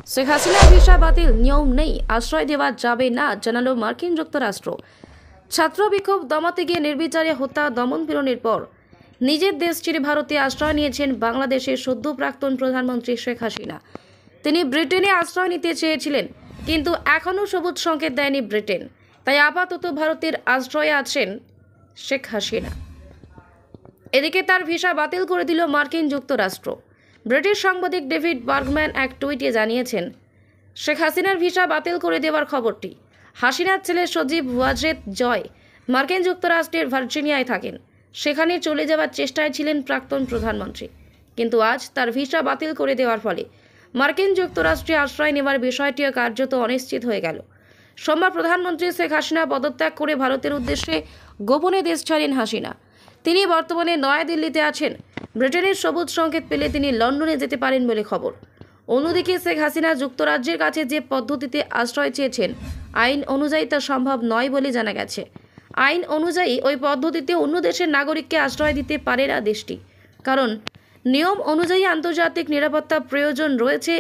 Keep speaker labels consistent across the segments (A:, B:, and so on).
A: শেখ হাসিনার ভিসা বাতিল নিয়ম নেই, আশ্রয় দেওয়া যাবে না জানালো মার্কিন যুক্তরাষ্ট্র। ছাত্র বিক্ষোভ দমাতে গিয়ে নির্বিচারে হত্যা দমন-পীড়নের পর নিজের দেশ ছেড়ে ভারতে আশ্রয় নিয়েছেন বাংলাদেশের সদ্য প্রাক্তন প্রধানমন্ত্রী শেখ হাসিনা। তিনি ব্রিটেনে আশ্রয় নিতে চেয়েছিলেন, কিন্তু এখনও সবুজ সংকেত দেয়নি ব্রিটেন। তাই আপাতত ভারতের আশ্রয়ে আছেন শেখ হাসিনা। এদিকে তার ভিসা বাতিল করে দিল মার্কিন যুক্তরাষ্ট্র। ব্রিটিশ সাংবাদিক ডেভিড বার্গম্যান এক টুইটে জানিয়েছেন, শেখ হাসিনার ভিসা বাতিল করে দেওয়ার খবরটি। হাসিনার ছেলে সজীব ওয়াজেদ জয় মার্কিন যুক্তরাষ্ট্রের ভার্জিনিয়ায় থাকেন। সেখানে চলে যাওয়ার চেষ্টায় ছিলেন প্রাক্তন প্রধানমন্ত্রী, কিন্তু আজ তার ভিসা বাতিল করে দেওয়ার ফলে মার্কিন যুক্তরাষ্ট্রে আশ্রয় নেওয়ার বিষয়টিও কার্যত অনিশ্চিত হয়ে গেল। সোমবার প্রধানমন্ত্রী শেখ হাসিনা পদত্যাগ করে ভারতের উদ্দেশ্যে গোপনে দেশ ছাড়েন হাসিনা। তিনি বর্তমানে নয়াদিল্লিতে আছেন। ব্রিটেনের সবুজ সংকেত পেলে তিনি লন্ডনে যেতে পারেন বলে খবর। অন্যদিকে শেখ হাসিনা যুক্তরাজ্যের কাছে যে পদ্ধতিতে আশ্রয় চেয়েছেন, আইন অনুযায়ী তা সম্ভব নয় বলে জানা গেছে। আইন অনুযায়ী ওই পদ্ধতিতে অন্য দেশের নাগরিককে আশ্রয় দিতে পারে না দেশটি, কারণ নিয়ম অনুযায়ী আন্তর্জাতিক নিরাপত্তা প্রয়োজন রয়েছে।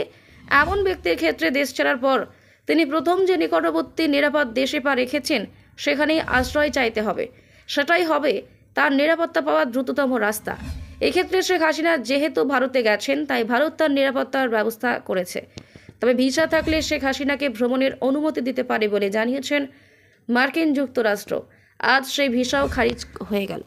A: এমন ব্যক্তির ক্ষেত্রে দেশ ছাড়ার পর তিনি প্রথম যে নিকটবর্তী নিরাপদ দেশে পা রেখেছেন সেখানেই আশ্রয় চাইতে হবে। সেটাই হবে তার নিরাপত্তা পাওয়ার দ্রুততম রাস্তা। এক্ষেত্রে শেখ হাসিনা যেহেতু ভারতে গেছেন, তাই ভারত তার নিরাপত্তার ব্যবস্থা করেছে। তবে ভিসা থাকলে শেখ হাসিনাকে ভ্রমণের অনুমতি দিতে পারে বলে জানিয়েছেন মার্কিন যুক্তরাষ্ট্র। আজ সেই ভিসাও খারিজ হয়ে গেল।